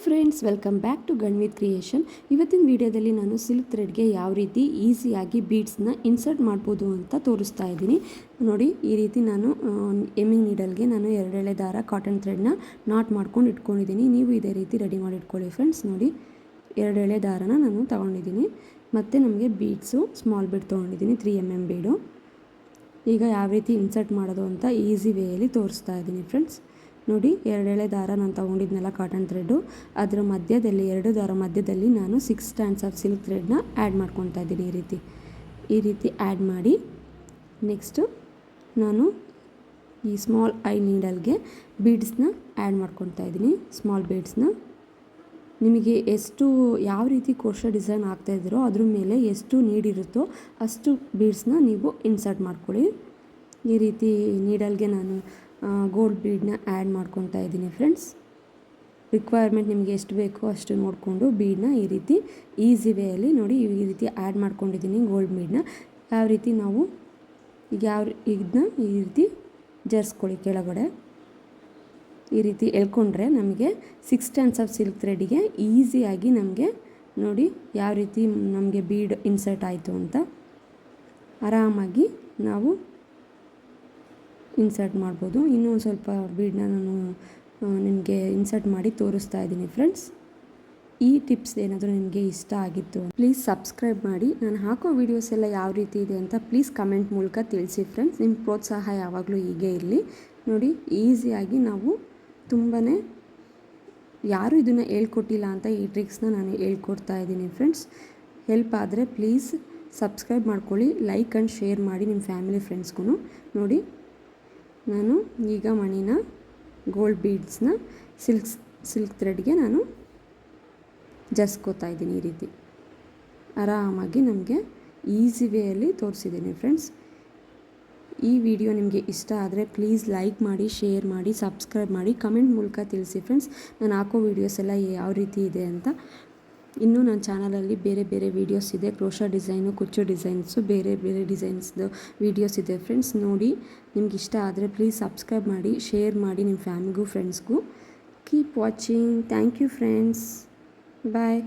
Friends, welcome back to Ganvith creation. ಇವತ್ತಿನ ವಿಡಿಯೋದಲ್ಲಿ ನಾನು ಸಿಲ್ಕ್ ಥ್ರೆಡ್ಗೆ ಯಾವ ರೀತಿ ಈಸಿಯಾಗಿ ಬೀಡ್ಸ್ನ ಇನ್ಸರ್ಟ್ ಮಾಡ್ಬೋದು ಅಂತ ತೋರಿಸ್ತಾ ಇದ್ದೀನಿ. ನೋಡಿ, ಈ ರೀತಿ ನಾನು ಎಮ್ಮಿಂಗ್ ನೀಡಲ್ಗೆ ನಾನು 2 ಎಳೆ ದಾರ ಕಾಟನ್ ಥ್ರೆಡ್ನ ನಾಟ್ ಮಾಡ್ಕೊಂಡು ಇಟ್ಕೊಂಡಿದ್ದೀನಿ. ನೀವು ಇದೇ ರೀತಿ ರೆಡಿ ಮಾಡಿ ಇಟ್ಕೊಳ್ಳಿ ಫ್ರೆಂಡ್ಸ್. ನೋಡಿ, 2 ಎಳೆ ದಾರನ ನಾನು ತೊಗೊಂಡಿದ್ದೀನಿ. ಮತ್ತು ನಮಗೆ ಬೀಡ್ಸು ಸ್ಮಾಲ್ ಬೀಡ್ ತೊಗೊಂಡಿದ್ದೀನಿ, 3mm ಬೀಡು. ಈಗ ಯಾವ ರೀತಿ ಇನ್ಸರ್ಟ್ ಮಾಡೋದು ಅಂತ ಈಸಿ ವೇಯಲ್ಲಿ ತೋರಿಸ್ತಾ ಇದ್ದೀನಿ ಫ್ರೆಂಡ್ಸ್. ನೋಡಿ, 2 ಎಳೆ ದಾರ ನಾನು ತೊಗೊಂಡಿದ್ನೆಲ್ಲ ಕಾಟನ್ ಥ್ರೆಡ್ಡು, ಅದರ ಮಧ್ಯದಲ್ಲಿ 2 ದಾರ ಮಧ್ಯದಲ್ಲಿ ನಾನು 6 ಸ್ಟ್ಯಾಂಡ್ಸ್ ಆಫ್ ಸಿಲ್ಕ್ ಥ್ರೆಡ್ನ ಆ್ಯಡ್ ಮಾಡ್ಕೊತಾ ಇದ್ದೀನಿ. ಈ ರೀತಿ ಆ್ಯಡ್ ಮಾಡಿ ನೆಕ್ಸ್ಟು ನಾನು ಈ ಸ್ಮಾಲ್ ಐ ನೀಡಲ್ಗೆ ಬೀಡ್ಸ್ನ ಆ್ಯಡ್ ಮಾಡ್ಕೊತಾ ಇದ್ದೀನಿ. ಸ್ಮಾಲ್ ಬೀಡ್ಸ್ನ ನಿಮಗೆ ಎಷ್ಟು ಯಾವ ರೀತಿ ಕ್ರೋಶಾ ಡಿಸೈನ್ ಆಗ್ತಾಯಿದ್ದೀರೋ ಅದ್ರ ಮೇಲೆ ಎಷ್ಟು ನೀಡಿರುತ್ತೋ ಅಷ್ಟು ಬೀಡ್ಸ್ನ ನೀವು ಇನ್ಸರ್ಟ್ ಮಾಡ್ಕೊಳ್ಳಿ. ಈ ರೀತಿ ನೀಡಲ್ಗೆ ನಾನು ಗೋಲ್ಡ್ ಬೀಡನ್ನ ಆ್ಯಡ್ ಮಾಡ್ಕೊತಾ ಇದ್ದೀನಿ ಫ್ರೆಂಡ್ಸ್. ರಿಕ್ವೈರ್ಮೆಂಟ್ ನಿಮಗೆ ಎಷ್ಟು ಬೇಕೋ ಅಷ್ಟು ನೋಡಿಕೊಂಡು ಬೀಡನ್ನ ಈ ರೀತಿ ಈಸಿ ವೇಯಲ್ಲಿ ನೋಡಿ ಈ ರೀತಿ ಆ್ಯಡ್ ಮಾಡ್ಕೊಂಡಿದ್ದೀನಿ ಗೋಲ್ಡ್ ಬೀಡನ್ನ. ಯಾವ ರೀತಿ ನಾವು ಇದನ್ನ ಈ ರೀತಿ ಜರ್ಸ್ಕೊಳ್ಳಿ ಕೆಳಗಡೆ. ಈ ರೀತಿ ಎಳ್ಕೊಂಡ್ರೆ ನಮಗೆ 6 ಸ್ಟ್ಯಾಂಡ್ಸ್ ಆಫ್ ಸಿಲ್ಕ್ ಥ್ರೆಡ್ಡಿಗೆ ಈಸಿಯಾಗಿ ನಮಗೆ ನೋಡಿ ಯಾವ ರೀತಿ ನಮಗೆ ಬೀಡ್ ಇನ್ಸರ್ಟ್ ಆಯಿತು ಅಂತ ಆರಾಮಾಗಿ ನಾವು ಇನ್ಸರ್ಟ್ ಮಾಡ್ಬೋದು. ಇನ್ನೂ ಒಂದು ಸ್ವಲ್ಪ ಬೀಡನ್ನ ನಾನು ನಿಮಗೆ ಇನ್ಸರ್ಟ್ ಮಾಡಿ ತೋರಿಸ್ತಾ ಇದ್ದೀನಿ ಫ್ರೆಂಡ್ಸ್. ಈ ಟಿಪ್ಸ್ ಏನಾದರೂ ನಿಮಗೆ ಇಷ್ಟ ಆಗಿತ್ತು ಪ್ಲೀಸ್ ಸಬ್ಸ್ಕ್ರೈಬ್ ಮಾಡಿ. ನಾನು ಹಾಕೋ ವೀಡಿಯೋಸ್ ಎಲ್ಲ ಯಾವ ರೀತಿ ಇದೆ ಅಂತ ಪ್ಲೀಸ್ ಕಮೆಂಟ್ ಮೂಲಕ ತಿಳಿಸಿ ಫ್ರೆಂಡ್ಸ್. ನಿಮ್ಮ ಪ್ರೋತ್ಸಾಹ ಯಾವಾಗಲೂ ಹೀಗೆ ಇರಲಿ. ನೋಡಿ, ಈಸಿಯಾಗಿ ನಾವು ತುಂಬಾ ಯಾರೂ ಇದನ್ನು ಹೇಳ್ಕೊಟ್ಟಿಲ್ಲ ಅಂತ ಈ ಟ್ರಿಕ್ಸ್ನ ನಾನು ಹೇಳ್ಕೊಡ್ತಾ ಇದ್ದೀನಿ ಫ್ರೆಂಡ್ಸ್. ಹೆಲ್ಪ್ ಆದರೆ ಪ್ಲೀಸ್ ಸಬ್ಸ್ಕ್ರೈಬ್ ಮಾಡ್ಕೊಳ್ಳಿ, ಲೈಕ್ ಆ್ಯಂಡ್ ಶೇರ್ ಮಾಡಿ ನಿಮ್ಮ ಫ್ಯಾಮಿಲಿ ಫ್ರೆಂಡ್ಸ್ಗೂ. ನೋಡಿ, ನಾನು ಈಗ ಮಣಿನ ಗೋಲ್ಡ್ ಬೀಡ್ಸ್ನ ಸಿಲ್ಕ್ ಥ್ರೆಡ್ಗೆ ನಾನು ಜರ್ಸ್ಕೋತಾ ಇದ್ದೀನಿ. ಈ ರೀತಿ ಆರಾಮಾಗಿ ನಮಗೆ ಈಸಿ ವೇಯಲ್ಲಿ ತೋರಿಸಿದ್ದೀನಿ ಫ್ರೆಂಡ್ಸ್. ಈ ವಿಡಿಯೋ ನಿಮಗೆ ಇಷ್ಟ ಆದರೆ ಪ್ಲೀಸ್ ಲೈಕ್ ಮಾಡಿ, ಶೇರ್ ಮಾಡಿ, ಸಬ್ಸ್ಕ್ರೈಬ್ ಮಾಡಿ, ಕಮೆಂಟ್ ಮೂಲಕ ತಿಳಿಸಿ ಫ್ರೆಂಡ್ಸ್. ನಾನು ಹಾಕೋ ವೀಡಿಯೋಸ್ ಎಲ್ಲ ಯಾವ ರೀತಿ ಇದೆ ಅಂತ. ಇನ್ನೂ ನನ್ನ ಚಾನಲಲ್ಲಿ ಬೇರೆ ಬೇರೆ ವೀಡಿಯೋಸ್ ಇದೆ. ಕ್ರೋಶಾ ಡಿಸೈನು, ಕುಚ್ಚು ಡಿಸೈನ್ಸು, ಬೇರೆ ಬೇರೆ ಡಿಸೈನ್ಸ್ದು ವೀಡಿಯೋಸ್ ಇದೆ ಫ್ರೆಂಡ್ಸ್. ನೋಡಿ, ನಿಮ್ಗೆ ಇಷ್ಟ ಆದರೆ ಪ್ಲೀಸ್ ಸಬ್ಸ್ಕ್ರೈಬ್ ಮಾಡಿ, ಶೇರ್ ಮಾಡಿ ನಿಮ್ಮ ಫ್ಯಾಮಿಲಿಗೂ ಫ್ರೆಂಡ್ಸ್ಗೂ. Keep watching. Thank you friends. Bye.